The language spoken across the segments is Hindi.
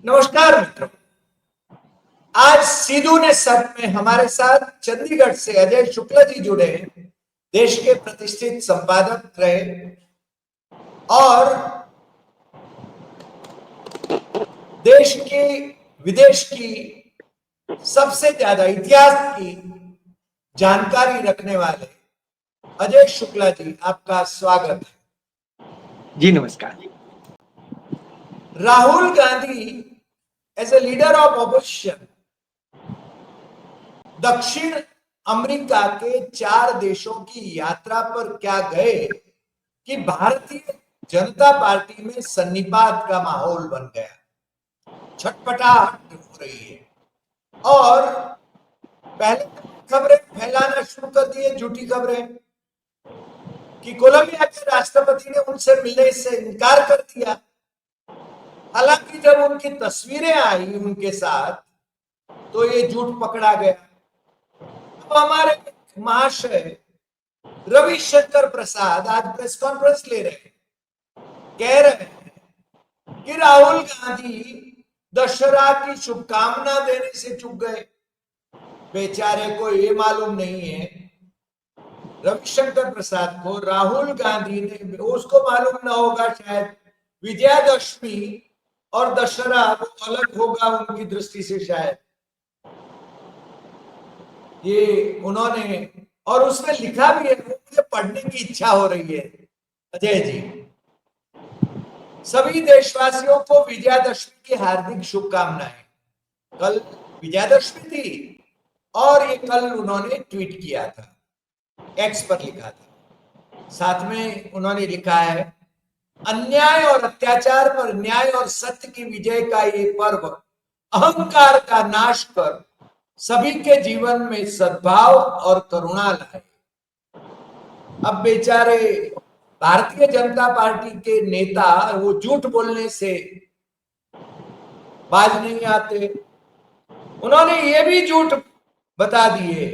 नमस्कार मित्रों, आज सीधू ने सब में हमारे साथ चंडीगढ़ से अजय शुक्ला जी जुड़े हैं। देश के प्रतिष्ठित संपादक रहे और देश की विदेश की सबसे ज्यादा इतिहास की जानकारी रखने वाले अजय शुक्ला जी, आपका स्वागत है। जी नमस्कार। Rahul Gandhi as a leader of opposition दक्षिण अमेरिका के 4 देशों की यात्रा पर क्या गए कि भारतीय जनता पार्टी में सन्निपात का माहौल बन गया, छटपटाहट हो रही है और पहले खबरें फैलाना शुरू कर दिए, झूठी खबरें कि कोलंबिया के राष्ट्रपति ने उनसे मिलने से इनकार कर दिया। हालांकि जब उनकी तस्वीरें आई उनके साथ तो ये झूठ पकड़ा गया। अब हमारे महाशय रविशंकर प्रसाद आज प्रेस कॉन्फ्रेंस ले रहे हैं, कह रहे हैं कि राहुल गांधी दशहरा की शुभकामना देने से चूक गए। बेचारे को ये मालूम नहीं है, रविशंकर प्रसाद को, राहुल गांधी ने, उसको मालूम ना होगा शायद विजयादशमी और दशहरा वो अलग होगा उनकी दृष्टि से शायद। ये उन्होंने, और उसमें लिखा भी है, मुझे पढ़ने की इच्छा हो रही है अजय जी। सभी देशवासियों को विजयादशमी की हार्दिक शुभकामनाएं। कल विजयादशमी थी और ये कल उन्होंने ट्वीट किया था, एक्स पर लिखा था। साथ में उन्होंने लिखा है, अन्याय और अत्याचार पर न्याय और सत्य की विजय का ये पर्व अहंकार का नाश कर सभी के जीवन में सद्भाव और करुणा लाए। अब बेचारे भारतीय जनता पार्टी के नेता वो झूठ बोलने से बाज नहीं आते। उन्होंने ये भी झूठ बता दिए,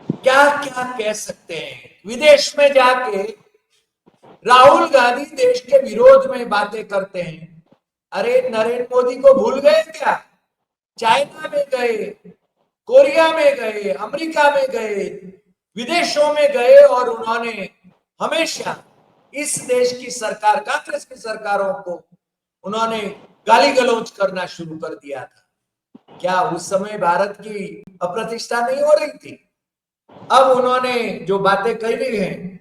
क्या क्या कह सकते हैं। विदेश में जाके राहुल गांधी देश के विरोध में बातें करते हैं। अरे नरेंद्र मोदी को भूल गए क्या? चाइना में गए, कोरिया में गए, अमेरिका में गए, विदेशों में गए और उन्होंने हमेशा इस देश की सरकार, कांग्रेस की सरकारों को उन्होंने गाली गलौज करना शुरू कर दिया था। क्या उस समय भारत की अप्रतिष्ठा नहीं हो रही थी? अब उन्होंने जो बातें कही हैं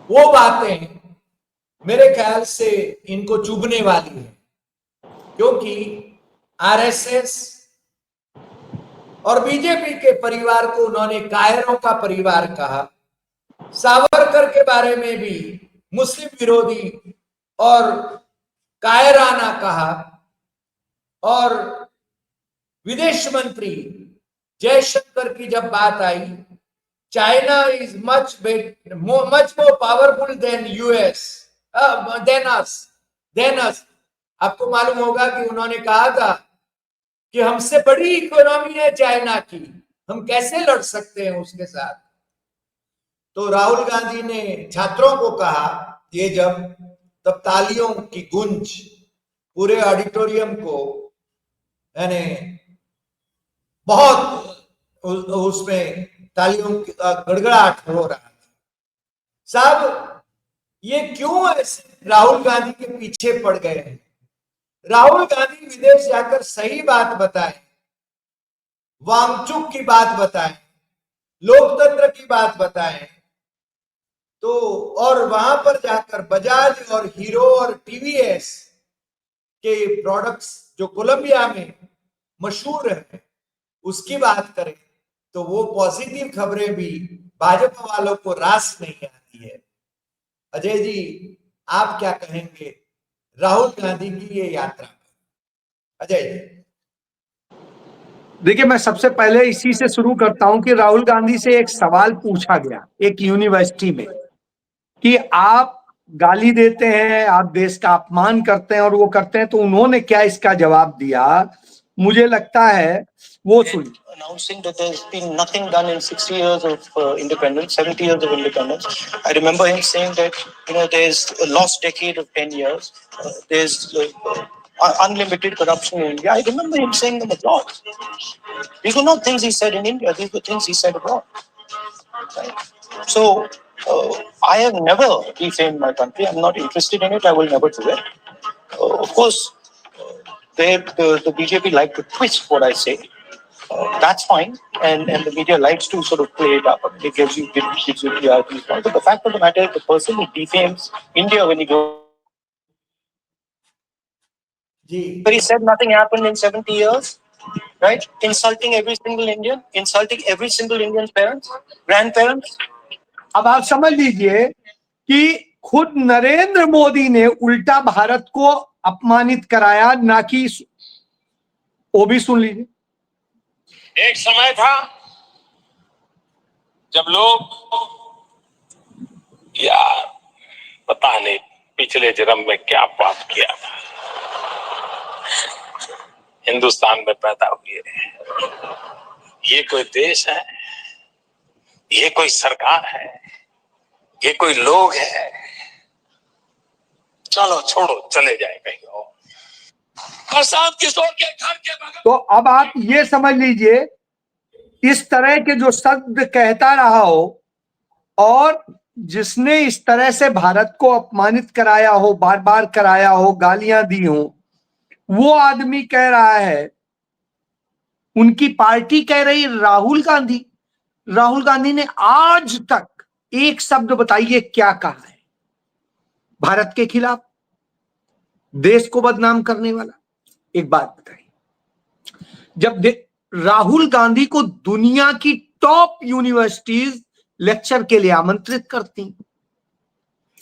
वो बातें मेरे ख्याल से इनको चुभने वाली है, क्योंकि आरएसएस और बीजेपी के परिवार को उन्होंने कायरों का परिवार कहा। सावरकर के बारे में भी मुस्लिम विरोधी और कायराना कहा। और विदेश मंत्री जयशंकर की जब बात आई, China is much more powerful than US than us. आपको मालूम होगा कि उन्होंने कहा था कि हमसे बड़ी इकोनॉमी है चाइना की, हम कैसे लड़ सकते हैं उसके साथ। तो राहुल गांधी ने छात्रों को कहा, ये तब तालियों की गूंज पूरे ऑडिटोरियम को, यानी बहुत उसमें तालियों का गड़गड़ाहट हो रहा था। साहब, ये क्यों ऐसे राहुल गांधी के पीछे पड़ गए हैं? राहुल गांधी विदेश जाकर सही बात बताएं, वांगचुक की बात बताएं, लोकतंत्र की बात बताएं, तो और वहां पर जाकर बजाज और हीरो और टीवीएस के प्रोडक्ट्स जो कोलंबिया में मशहूर है उसकी बात करें, तो वो पॉजिटिव खबरें भी भाजपा वालों को रास नहीं आती है। अजय जी, आप क्या कहेंगे राहुल गांधी की ये यात्रा? अजय जी। देखिए, मैं सबसे पहले इसी से शुरू करता हूं कि राहुल गांधी से एक सवाल पूछा गया एक यूनिवर्सिटी में कि आप गाली देते हैं, आप देश का अपमान करते हैं और वो करते हैं, तो उन्होंने क्या इसका जवाब दिया, मुझे लगता है वो सुनिए। Announcing that there's been nothing done in 60 years of independence, 70 years of independence. I remember him saying that, there's a lost decade of 10 years. There's unlimited corruption in India. I remember him saying them abroad. These were not things he said in India. These were things he said abroad. Right? So I have never defamed my country. I'm not interested in it. I will never do it. Of course, the BJP like to twist what I say. That's fine, and the media likes to sort of play it up. I mean, it gives you TRP. But the fact of the matter is, the person who defames India when he goes, but he said nothing happened in 70 years, right? Insulting every single Indian, insulting every single Indian's parents, grandparents. अब आप समझ लीजिए कि खुद नरेंद्र मोदी ने उल्टा भारत को अपमानित कराया, ना कि वो भी सुन लीजिए। एक समय था जब लोग, यार पता नहीं पिछले जन्म में क्या पाप किया था, हिंदुस्तान में पैदा हुए, ये कोई देश है, ये कोई सरकार है, ये कोई लोग है, चलो छोड़ो चले जाए कहीं और। प्रशांत किशोर के घर के बगल। तो अब आप ये समझ लीजिए, इस तरह के जो शब्द कहता रहा हो और जिसने इस तरह से भारत को अपमानित कराया हो, बार बार कराया हो, गालियां दी हो, वो आदमी कह रहा है, उनकी पार्टी कह रही, राहुल गांधी ने आज तक एक शब्द बताइए क्या कहा है भारत के खिलाफ, देश को बदनाम करने वाला। एक बात बताइए, जब राहुल गांधी को दुनिया की टॉप यूनिवर्सिटीज लेक्चर के लिए आमंत्रित करती,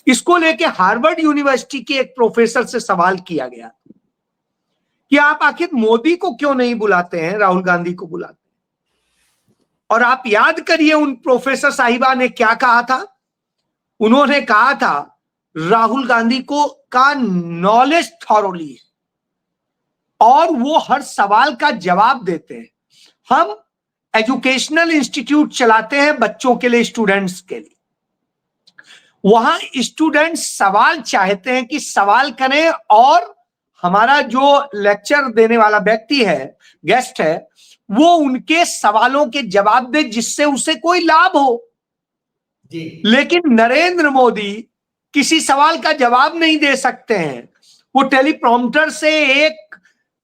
इसको लेके हार्वर्ड यूनिवर्सिटी के एक प्रोफेसर से सवाल किया गया कि आप आखिर मोदी को क्यों नहीं बुलाते हैं, राहुल गांधी को बुलाते हैं। और आप याद करिए उन प्रोफेसर साहिबा ने क्या कहा था। उन्होंने कहा था राहुल गांधी को का नॉलेज थॉरोली है और वो हर सवाल का जवाब देते हैं। हम एजुकेशनल इंस्टीट्यूट चलाते हैं बच्चों के लिए, स्टूडेंट्स के लिए। वहां स्टूडेंट्स सवाल चाहते हैं कि सवाल करें और हमारा जो लेक्चर देने वाला व्यक्ति है, गेस्ट है, वो उनके सवालों के जवाब दे जिससे उसे कोई लाभ हो जी। लेकिन नरेंद्र मोदी किसी सवाल का जवाब नहीं दे सकते हैं। वो टेलीप्रॉम्प्टर से एक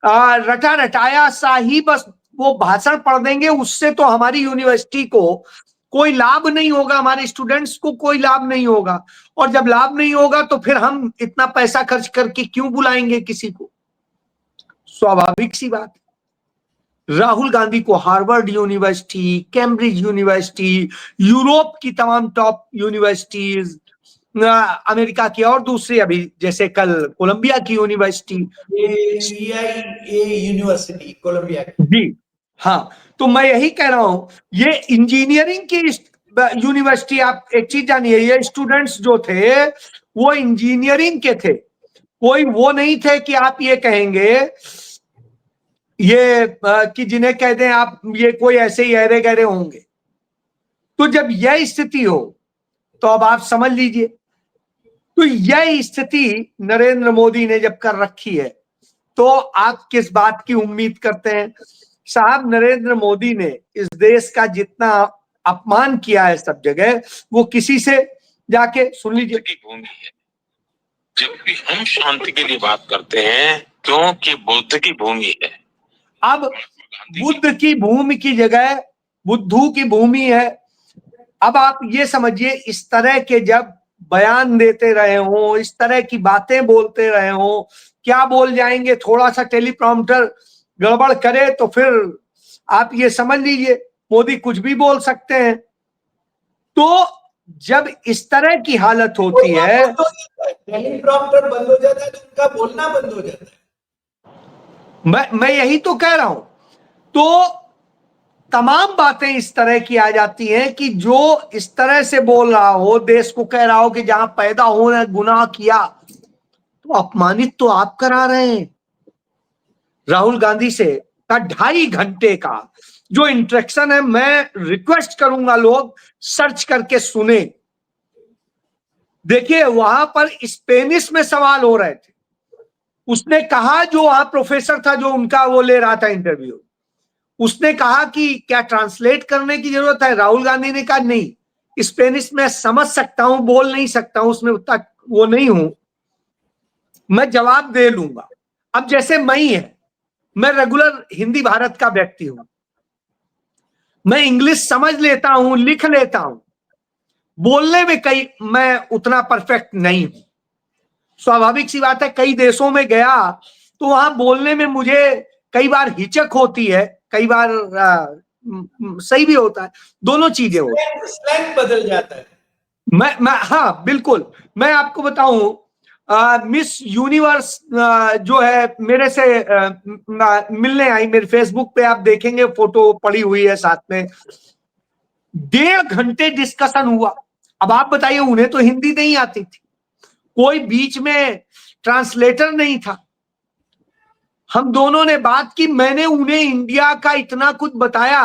रटा रटाया सा ही बस वो भाषण पढ़ देंगे, उससे तो हमारी यूनिवर्सिटी को कोई लाभ नहीं होगा, हमारे स्टूडेंट्स को कोई लाभ नहीं होगा। और जब लाभ नहीं होगा तो फिर हम इतना पैसा खर्च करके क्यों बुलाएंगे किसी को। स्वाभाविक सी बात। राहुल गांधी को Harvard university, Cambridge university, Europe की तमाम टॉप यूनिवर्सिटीज, अमेरिका की और दूसरी, अभी जैसे कल कोलंबिया की यूनिवर्सिटी, यूनिवर्सिटी कोलंबिया जी हाँ, तो मैं यही कह रहा हूं, ये इंजीनियरिंग की यूनिवर्सिटी, आप एक चीज जानिए, ये स्टूडेंट्स जो थे वो इंजीनियरिंग के थे, कोई वो नहीं थे कि आप ये कहेंगे ये कि जिन्हें कह दें आप ये कोई ऐसे ही अहरे गहरे होंगे। तो जब यह स्थिति हो तो अब आप समझ लीजिए, तो यह स्थिति नरेंद्र मोदी ने जब कर रखी है तो आप किस बात की उम्मीद करते हैं। साहब, नरेंद्र मोदी ने इस देश का जितना अपमान किया है सब जगह, वो किसी से जाके सुन लीजिए। की भूमि है, जब भी हम शांति के लिए बात करते हैं क्योंकि बुद्ध की भूमि है। अब बुद्ध की भूमि की जगह बुद्धू की भूमि है। अब आप ये समझिए, इस तरह के जब बयान देते रहे हो, इस तरह की बातें बोलते रहे हो, क्या बोल जाएंगे, थोड़ा सा टेलीप्रॉम्प्टर गड़बड़ करे तो फिर आप ये समझ लीजिए मोदी कुछ भी बोल सकते हैं। तो जब इस तरह की हालत होती है, टेलीप्रॉम्प्टर बंद हो जाता है तो उनका बोलना बंद हो जाता है। मैं यही तो कह रहा हूं। तो तमाम बातें इस तरह की आ जाती हैं कि जो इस तरह से बोल रहा हो, देश को कह रहा हो कि जहां पैदा होने गुनाह किया, तो अपमानित तो आप करा रहे हैं। राहुल गांधी से का 2.5 घंटे का जो इंटरेक्शन है, मैं रिक्वेस्ट करूंगा लोग सर्च करके सुने। देखिए, वहां पर स्पेनिश में सवाल हो रहे थे, उसने कहा, जो वहां प्रोफेसर था जो उनका वो ले रहा था इंटरव्यू, उसने कहा कि क्या ट्रांसलेट करने की जरूरत है? राहुल गांधी ने कहा नहीं, स्पेनिश में समझ सकता हूं, बोल नहीं सकता हूं, उसमें उतना वो नहीं हूं, मैं जवाब दे लूंगा। अब जैसे मई है, मैं रेगुलर हिंदी भारत का व्यक्ति हूं, मैं इंग्लिश समझ लेता हूं, लिख लेता हूं, बोलने में कई मैं उतना परफेक्ट नहीं हूं। स्वाभाविक सी बात है, कई देशों में गया तो वहां बोलने में मुझे कई बार हिचक होती है, कई बार सही भी होता है, दोनों चीजें होती हैं। स्लैंग बदल जाता है। मैं हाँ बिल्कुल, मैं आपको बताऊं, मिस यूनिवर्स जो है मेरे से मिलने आई, मेरे फेसबुक पे आप देखेंगे, फोटो पड़ी हुई है साथ में, 1.5 घंटे डिस्कशन हुआ। अब आप बताइए, उन्हें तो हिंदी नहीं आती थी, कोई बीच में ट्रांसलेटर नहीं था, हम दोनों ने बात की, मैंने उन्हें इंडिया का इतना कुछ बताया,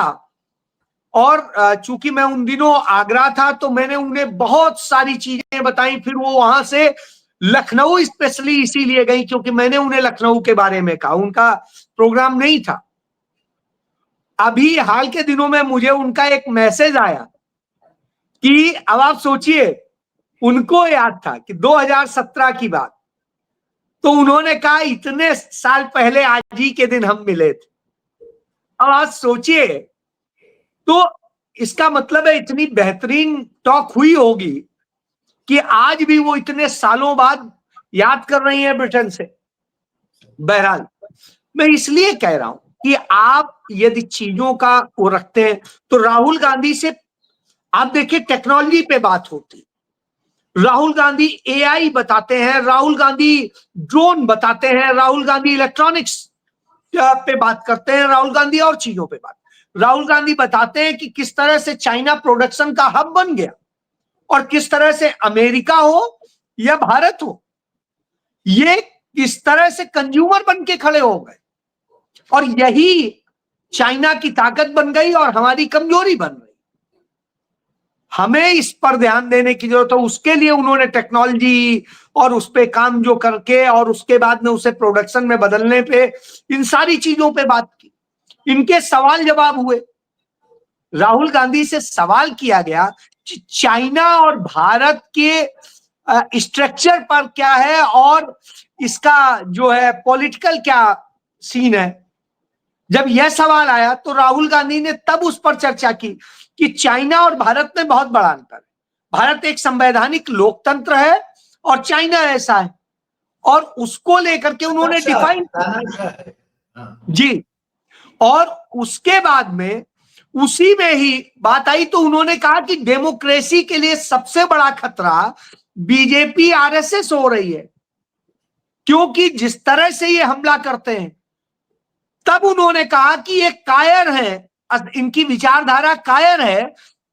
और चूंकि मैं उन दिनों आगरा था तो मैंने उन्हें बहुत सारी चीजें बताई। फिर वो वहां से लखनऊ स्पेशली इसीलिए गई क्योंकि मैंने उन्हें लखनऊ के बारे में कहा, उनका प्रोग्राम नहीं था। अभी हाल के दिनों में मुझे उनका एक मैसेज आया कि अब आप सोचिए, उनको याद था कि 2017 की बात, तो उन्होंने कहा इतने साल पहले आज ही के दिन हम मिले थे। अब आज सोचिए, तो इसका मतलब है इतनी बेहतरीन टॉक हुई होगी कि आज भी वो इतने सालों बाद याद कर रही है ब्रिटेन से। बहरहाल, मैं इसलिए कह रहा हूं कि आप यदि चीजों का वो रखते हैं, तो राहुल गांधी से आप देखिए, टेक्नोलॉजी पे बात होती, राहुल गांधी एआई बताते हैं, राहुल गांधी ड्रोन बताते हैं, राहुल गांधी इलेक्ट्रॉनिक्स पे बात करते हैं, राहुल गांधी और चीजों पे बात, राहुल गांधी बताते हैं कि किस तरह से चाइना प्रोडक्शन का हब बन गया और किस तरह से अमेरिका हो या भारत हो, ये किस तरह से कंज्यूमर बन के खड़े हो गए, और यही चाइना की ताकत बन गई और हमारी कमजोरी बन गई। हमें इस पर ध्यान देने की जरूरत है। उसके लिए उन्होंने टेक्नोलॉजी और उस पे काम जो करके और उसके बाद में उसे प्रोडक्शन में बदलने पे, इन सारी चीजों पे बात की, इनके सवाल जवाब हुए। राहुल गांधी से सवाल किया गया चाइना और भारत के स्ट्रक्चर पर क्या है और इसका जो है पॉलिटिकल क्या सीन है। जब यह सवाल आया तो राहुल गांधी ने तब उस पर चर्चा की कि चाइना और भारत में बहुत बड़ा अंतर है। भारत एक संवैधानिक लोकतंत्र है और चाइना ऐसा है, और उसको लेकर के उन्होंने डिफाइन जी। और उसके बाद में उसी में ही बात आई तो उन्होंने कहा कि डेमोक्रेसी के लिए सबसे बड़ा खतरा बीजेपी आरएसएस हो रही है, क्योंकि जिस तरह से ये हमला करते हैं। तब उन्होंने कहा कि ये कायर है, इनकी विचारधारा कायर है।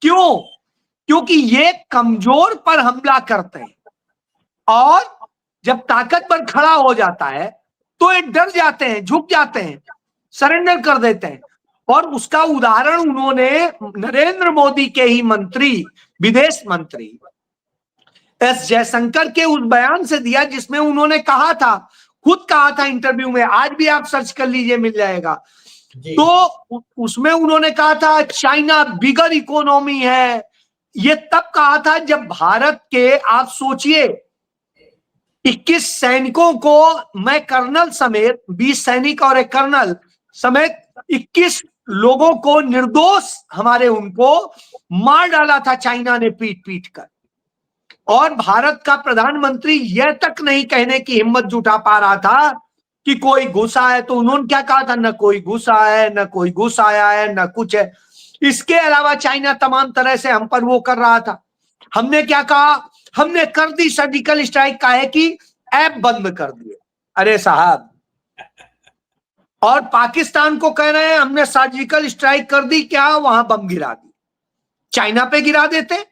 क्यों? क्योंकि ये कमजोर पर हमला करते हैं, और जब ताकतवर खड़ा हो जाता है तो ये डर जाते हैं, झुक जाते हैं, सरेंडर कर देते हैं। और उसका उदाहरण उन्होंने नरेंद्र मोदी के ही मंत्री, विदेश मंत्री एस जयशंकर के उस बयान से दिया जिसमें उन्होंने कहा था, खुद कहा था इंटरव्यू में, आज भी आप सर्च कर लीजिए मिल जाएगा। तो उसमें उन्होंने कहा था चाइना बिगर इकोनॉमी है। ये तब कहा था जब भारत के, आप सोचिए, 21 सैनिकों को, मैं कर्नल समेत 20 सैनिक और एक कर्नल समेत 21 लोगों को निर्दोष हमारे उनको मार डाला था चाइना ने पीट पीट कर। और भारत का प्रधानमंत्री यह तक नहीं कहने की हिम्मत जुटा पा रहा था कि कोई घुसा है। तो उन्होंने क्या कहा था, न कोई घुसा है, न कोई घुस आया है, न कुछ है। इसके अलावा चाइना तमाम तरह से हम पर वो कर रहा था। हमने क्या कहा, हमने कर दी सर्जिकल स्ट्राइक, का है कि ऐप बंद कर दिए। अरे साहब, और पाकिस्तान को कह रहे हैं हमने सर्जिकल स्ट्राइक कर दी, क्या वहां बम गिरा दी। चाइना पे गिरा देते।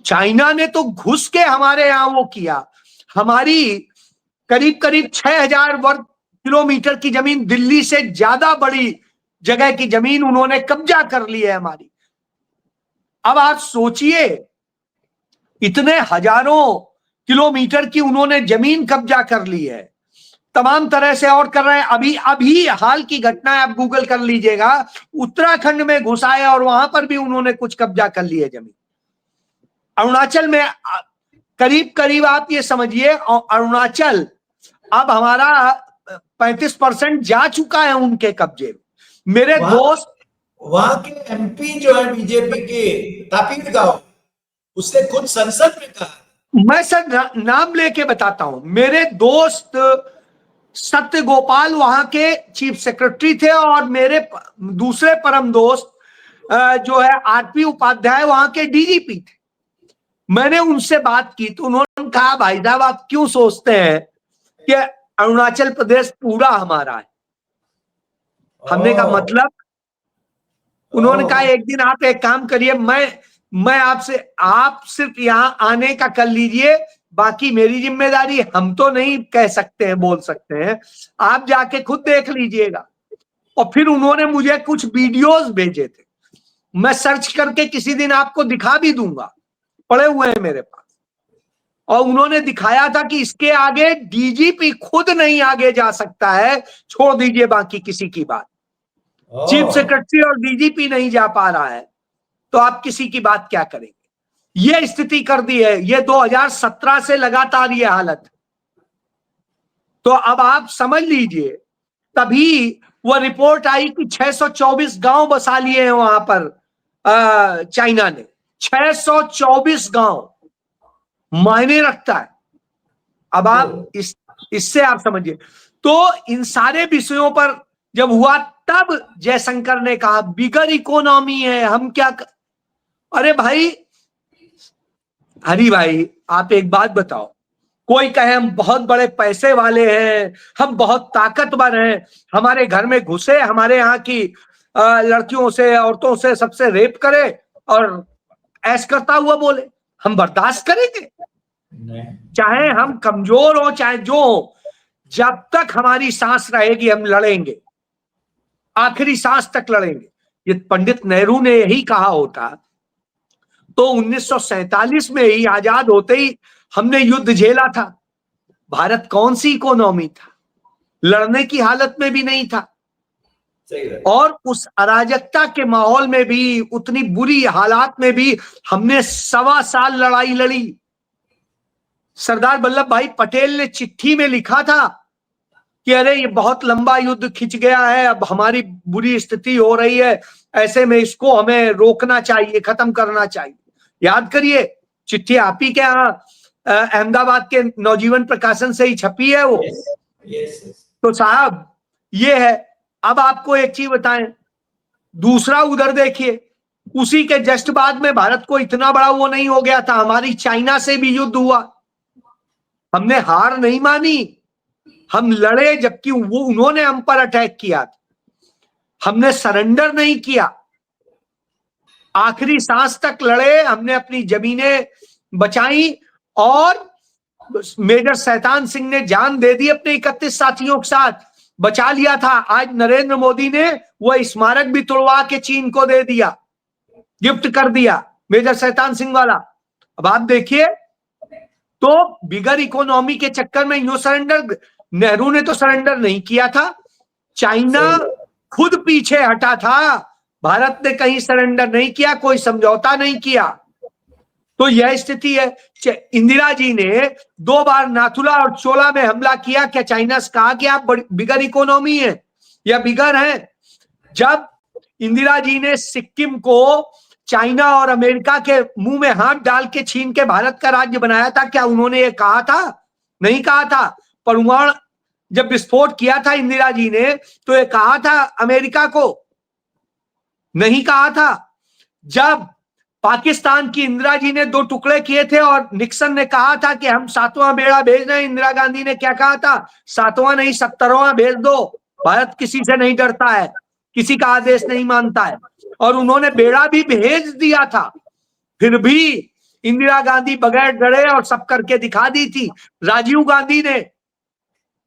चाइना ने तो घुस के हमारे यहां वो किया। हमारी करीब करीब 6000 वर्ग किलोमीटर की जमीन, दिल्ली से ज्यादा बड़ी जगह की जमीन उन्होंने कब्जा कर ली है हमारी। अब आप सोचिए, इतने हजारों किलोमीटर की उन्होंने जमीन कब्जा कर ली है, तमाम तरह से और कर रहे हैं। अभी अभी हाल की घटना है, आप गूगल कर लीजिएगा, उत्तराखंड में घुसा है और वहां पर भी उन्होंने कुछ कब्जा कर ली है जमीन। अरुणाचल में करीब करीब आप ये समझिए, अरुणाचल अब हमारा 35% जा चुका है उनके कब्जे में। मेरे दोस्त वहां के एमपी जो है बीजेपी के तापिर गांव, उसने खुद संसद में कहा, मैं सर नाम लेके बताता हूं, मेरे दोस्त सत्य गोपाल वहां के चीफ सेक्रेटरी थे और मेरे दूसरे परम दोस्त जो है आरपी उपाध्याय वहां के डीजीपी थे। मैंने उनसे बात की तो उन्होंने कहा भाई साहब आप क्यों सोचते हैं कि अरुणाचल प्रदेश पूरा हमारा है। हमने कहा मतलब, उन्होंने कहा एक दिन आप एक काम करिए, मैं आपसे, आप सिर्फ यहां आने का कर लीजिए, बाकी मेरी जिम्मेदारी, हम तो नहीं कह सकते हैं, बोल सकते हैं, आप जाके खुद देख लीजिएगा। और फिर उन्होंने मुझे कुछ वीडियोस भेजे थे, मैं सर्च करके किसी दिन आपको दिखा भी दूंगा, पड़े हुए हैं मेरे पास। और उन्होंने दिखाया था कि इसके आगे डीजीपी खुद नहीं आगे जा सकता है, छोड़ दीजिए बाकी किसी की बात, चीफ सेक्रेटरी और डीजीपी नहीं जा पा रहा है तो आप किसी की बात क्या करेंगे। ये स्थिति कर दी है, ये 2017 से लगातार ये हालत। तो अब आप समझ लीजिए, तभी वह रिपोर्ट आई कि 624 गांव बसा लिए हैं वहां पर चाइना ने। 624 गांव मायने रखता है। अब आप इससे आप समझिए। तो इन सारे विषयों पर जब हुआ तब जयशंकर ने कहा बिगर इकोनॉमी है, हम क्या अरे भाई, हरी भाई आप एक बात बताओ, कोई कहे हम बहुत बड़े पैसे वाले हैं, हम बहुत ताकतवर हैं, हमारे घर में घुसे, हमारे यहाँ की लड़कियों से, औरतों से, सबसे रेप करे और ऐश करता हुआ बोले, हम बर्दाश्त करेंगे? चाहे हम कमजोर हो चाहे जो हो, जब तक हमारी सांस रहेगी हम लड़ेंगे, आखिरी सांस तक लड़ेंगे। ये पंडित नेहरू ने यही कहा होता तो 1947 में ही आजाद होते ही हमने युद्ध झेला था। भारत कौन सी इकोनॉमी था, लड़ने की हालत में भी नहीं था। और उस अराजकता के माहौल में भी, उतनी बुरी हालात में भी हमने 1.25 साल लड़ाई लड़ी। सरदार वल्लभ भाई पटेल ने चिट्ठी में लिखा था कि अरे ये बहुत लंबा युद्ध खिंच गया है, अब हमारी बुरी स्थिति हो रही है, ऐसे में इसको हमें रोकना चाहिए, खत्म करना चाहिए। याद करिए, चिट्ठी आप ही के यहाँ अहमदाबाद के नवजीवन प्रकाशन से ही छपी है वो। तो साहब ये है। अब आपको एक चीज बताएं, दूसरा उधर देखिए, उसी के जस्ट बाद में भारत को इतना बड़ा वो नहीं हो गया था, हमारी चाइना से भी युद्ध हुआ, हमने हार नहीं मानी, हम लड़े, जबकि वो उन्होंने हम पर अटैक किया, हमने सरेंडर नहीं किया, आखिरी सांस तक लड़े, हमने अपनी जमीनें बचाई और मेजर शैतान सिंह ने जान दे दी अपने 31 साथियों के साथ, बचा लिया था। आज नरेंद्र मोदी ने वह स्मारक भी तोड़वा के चीन को दे दिया, गिफ्ट कर दिया, मेजर शैतान सिंह वाला। अब आप देखिए, तो बिगर इकोनॉमी के चक्कर में यूं सरेंडर, नेहरू ने तो सरेंडर नहीं किया था, चाइना खुद पीछे हटा था, भारत ने कहीं सरेंडर नहीं किया, कोई समझौता नहीं किया। तो यह स्थिति है। इंदिरा जी ने 2 बार नाथुला और चोला में हमला किया, क्या चाइना से कहा कि आप बिगर इकोनॉमी है या बिगर है? जब इंदिरा जी ने सिक्किम को चाइना और अमेरिका के मुंह में हाथ डाल के छीन के भारत का राज्य बनाया था, क्या उन्होंने ये कहा था? नहीं कहा था। परमाणु जब विस्फोट किया था इंदिरा जी ने, तो ये कहा था अमेरिका को? नहीं कहा था। जब पाकिस्तान की इंदिरा जी ने 2 टुकड़े किए थे और निक्सन ने कहा था कि हम 7वां बेड़ा भेज रहे हैं, इंदिरा गांधी ने क्या कहा था? 7वां नहीं 70वां भेज दो, भारत किसी से नहीं डरता है, किसी का आदेश नहीं मानता है। और उन्होंने बेड़ा भी भेज दिया था, फिर भी इंदिरा गांधी बगैर डरे और सब करके दिखा दी थी। राजीव गांधी ने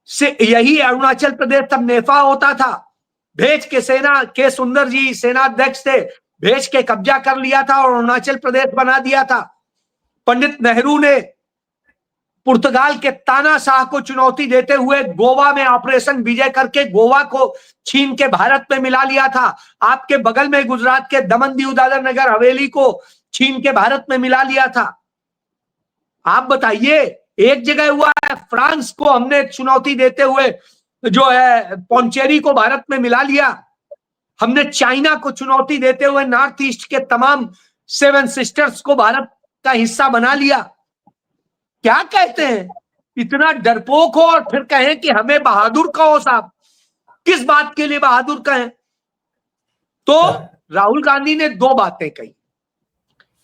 से यही अरुणाचल प्रदेश तब नेफा होता था, भेज के सेना के सुंदर जी सेनाध्यक्ष थे, भेज के कब्जा कर लिया था और अरुणाचल प्रदेश बना दिया था। पंडित नेहरू ने पुर्तगाल के तानाशाह को चुनौती देते हुए गोवा में ऑपरेशन विजय करके गोवा को छीन के भारत में मिला लिया था। आपके बगल में गुजरात के दमन दीव दादर नगर हवेली को छीन के भारत में मिला लिया था। आप बताइए, एक जगह हुआ है फ्रांस को हमने चुनौती देते हुए जो है पौंचेरी को भारत में मिला लिया। हमने चाइना को चुनौती देते हुए नॉर्थ ईस्ट के तमाम 7 सिस्टर्स को भारत का हिस्सा बना लिया। क्या कहते हैं, इतना डरपोक हो और फिर कहें कि हमें बहादुर कहो साहब। किस बात के लिए बहादुर कहें? तो राहुल गांधी ने 2 बातें कही।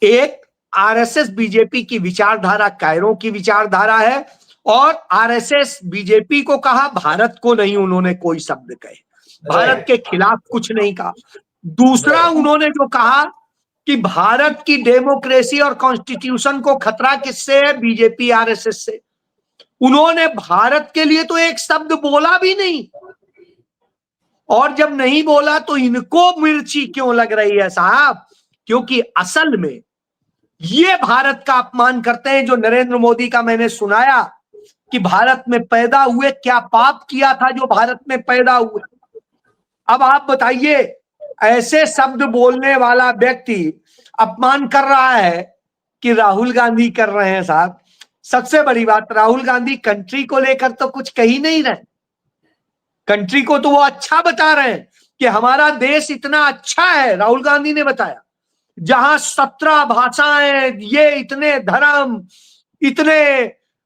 एक, आरएसएस बीजेपी की विचारधारा कायरों की विचारधारा है, और आरएसएस बीजेपी को कहा, भारत को नहीं उन्होंने कोई शब्द कहे, भारत के खिलाफ कुछ नहीं कहा। दूसरा, उन्होंने जो कहा कि भारत की डेमोक्रेसी और कॉन्स्टिट्यूशन को खतरा किससे है? बीजेपी आरएसएस से। उन्होंने भारत के लिए तो एक शब्द बोला भी नहीं, और जब नहीं बोला तो इनको मिर्ची क्यों लग रही है साहब? क्योंकि असल में ये भारत का अपमान करते हैं। जो नरेंद्र मोदी का मैंने सुनाया कि भारत में पैदा हुए, क्या पाप किया था जो भारत में पैदा हुए? अब आप बताइए, ऐसे शब्द बोलने वाला व्यक्ति अपमान कर रहा है कि राहुल गांधी कर रहे हैं साहब। सबसे बड़ी बात, राहुल गांधी कंट्री को लेकर तो कुछ कह ही नहीं रहे। कंट्री को तो वो अच्छा बता रहे हैं कि हमारा देश इतना अच्छा है। राहुल गांधी ने बताया जहां 17 भाषाएं, ये इतने धर्म, इतने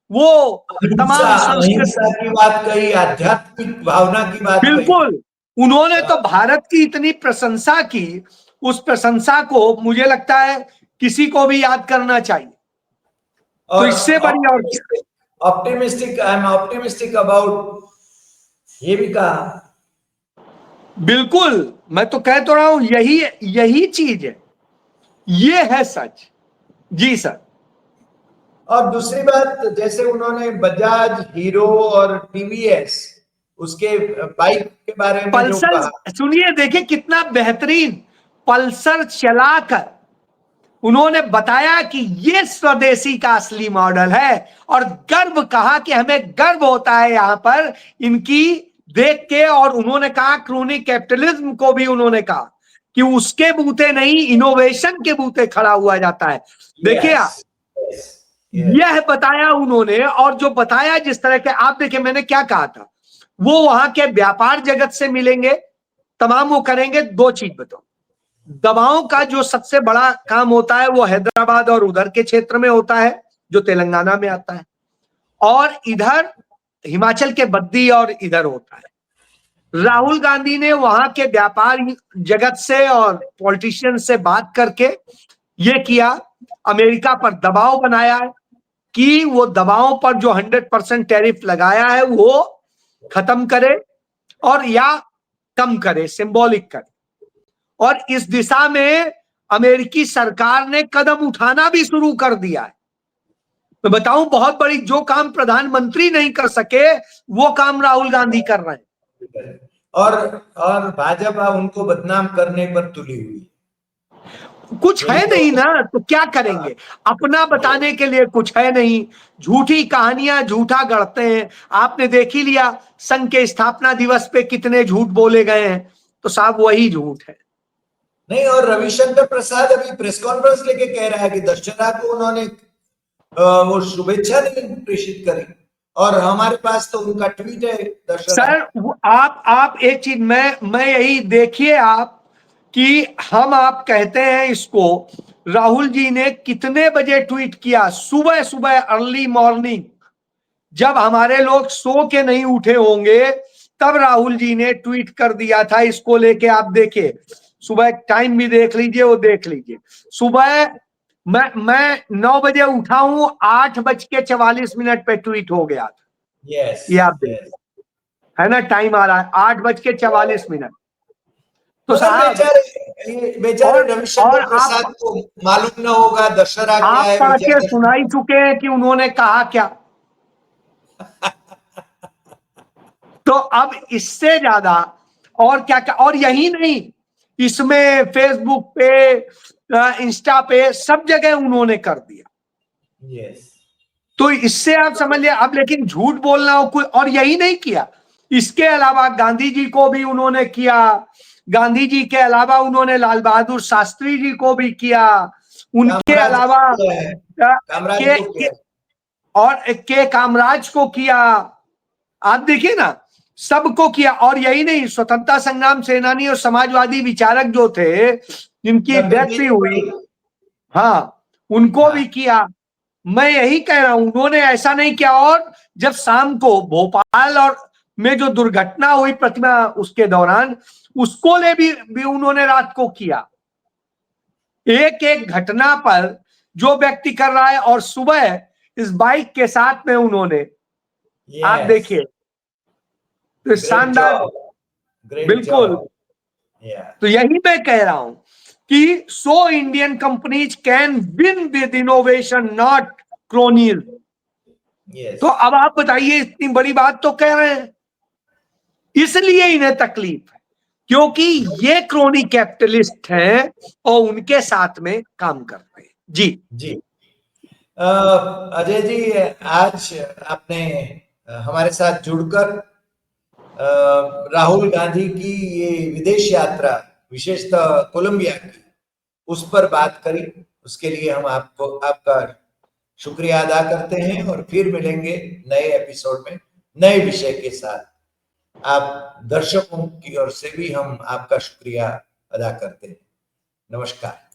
वो तमाम संस्कृति, अहिंसा की बात कही, आध्यात्मिक भावना की बात कही। बिल्कुल। उन्होंने तो भारत की इतनी प्रशंसा की, उस प्रशंसा को मुझे लगता है किसी को भी याद करना चाहिए। तो इससे बड़ी और optimistic, I am optimistic about, ये भी कहा। बिल्कुल, मैं तो कह तो रहा हूं, यही चीज है, ये है सच। जी सर। और दूसरी बात, जैसे उन्होंने बजाज, हीरो और टीवीएस उसके बाइक के बारे में जो पल्सर, कहा, सुनिए, देखिए कितना बेहतरीन। पल्सर चलाकर उन्होंने बताया कि ये स्वदेशी का असली मॉडल है, और गर्व कहा कि हमें गर्व होता है यहां पर इनकी देख के। और उन्होंने कहा क्रोनी कैपिटलिज्म को भी उन्होंने कहा कि उसके बूते नहीं, इनोवेशन के बूते खड़ा हुआ जाता है। देखिए आप, यह बताया उन्होंने। और जो बताया जिस तरह के, आप देखिए मैंने क्या कहा था, वो वहां के व्यापार जगत से मिलेंगे, तमाम वो करेंगे। 2 चीज बताओ, दवाओं का जो सबसे बड़ा काम होता है वो हैदराबाद और उधर के क्षेत्र में होता है जो तेलंगाना में आता है, और इधर हिमाचल के बद्दी और इधर होता है। राहुल गांधी ने वहां के व्यापार जगत से और पॉलिटिशियन से बात करके ये किया, अमेरिका पर दबाव बनाया है कि वो दवाओं पर जो 100% टैरिफ लगाया है वो खत्म करे, और या कम करे, सिंबॉलिक करे। और इस दिशा में अमेरिकी सरकार ने कदम उठाना भी शुरू कर दिया है। मैं बताऊं, बहुत बड़ी, जो काम प्रधानमंत्री नहीं कर सके वो काम राहुल गांधी कर रहे हैं। और भाजपा उनको बदनाम करने पर तुली हुई। कुछ है नहीं ना, तो क्या करेंगे? अपना बताने के लिए कुछ है नहीं, झूठी कहानियां झूठा गढ़ते हैं। आपने देख ही लिया, संघ के स्थापना दिवस पे कितने झूठ बोले गए हैं, तो साहब वही झूठ है। नहीं, और रविशंकर प्रसाद अभी प्रेस कॉन्फ्रेंस लेके कह रहा है कि दशहरा को उन्होंने वो शुभेच्छा नहीं प्रेषित करी, और हमारे पास तो उनका ट्वीट है दशहरा। सर आप एक चीज, मैं यही देखिए आप, कि हम आप कहते हैं इसको, राहुल जी ने कितने बजे ट्वीट किया? सुबह सुबह, अर्ली मॉर्निंग, जब हमारे लोग सो के नहीं उठे होंगे तब राहुल जी ने ट्वीट कर दिया था इसको लेके। आप देखिए, सुबह टाइम भी देख लीजिए, वो देख लीजिए। सुबह मैं 9 बजे उठा हूं, 8:44 पे ट्वीट हो गया था। यस, ये आप देखिए, है ना, टाइम आ रहा है 8:44। तो साहब, बेचारे रविशंकर प्रसाद को मालूम न होगा दशहरा क्या आप है, पढ़ के सुनाई चुके हैं कि उन्होंने कहा क्या। तो अब इससे ज्यादा और क्या क्या, और यही नहीं, इसमें फेसबुक पे, इंस्टा पे, सब जगह उन्होंने कर दिया। यस। तो इससे आप समझ लिया। अब लेकिन झूठ बोलना हो कोई, और यही नहीं किया, इसके अलावा गांधी जी को भी उन्होंने किया, गांधी जी के अलावा उन्होंने लाल बहादुर शास्त्री जी को भी किया, उनके कामराज अलावा को किया है, कामराज के, को किया है। और के कामराज को किया। आप देखिए ना, सबको किया। और यही नहीं, स्वतंत्रता संग्राम सेनानी और समाजवादी विचारक जो थे, जिनकी डेथ भी हुई, हाँ, उनको भी किया। मैं यही कह रहा हूं, उन्होंने ऐसा नहीं किया। और जब शाम को भोपाल और में जो दुर्घटना हुई प्रतिमा, उसके दौरान उसको ले भी उन्होंने रात को किया। एक एक घटना पर जो व्यक्ति कर रहा है, और सुबह इस बाइक के साथ में उन्होंने, आप देखिए, तो शानदार, बिल्कुल। तो यही मैं कह रहा हूं कि so Indian companies can win with innovation, not cronies. तो अब आप बताइए, इतनी बड़ी बात तो कह रहे हैं, इसलिए इन्हें तकलीफ है, क्योंकि ये क्रोनी कैपिटलिस्ट हैं और उनके साथ में काम करते हैं। जी जी। अजय जी, आज आपने हमारे साथ जुड़कर राहुल गांधी की ये विदेश यात्रा, विशेषतः कोलंबिया की, उस पर बात करी। उसके लिए हम आपका शुक्रिया अदा करते हैं और फिर मिलेंगे नए एपिसोड में नए विषय के साथ। आप दर्शकों की ओर से भी हम आपका शुक्रिया अदा करते हैं। नमस्कार।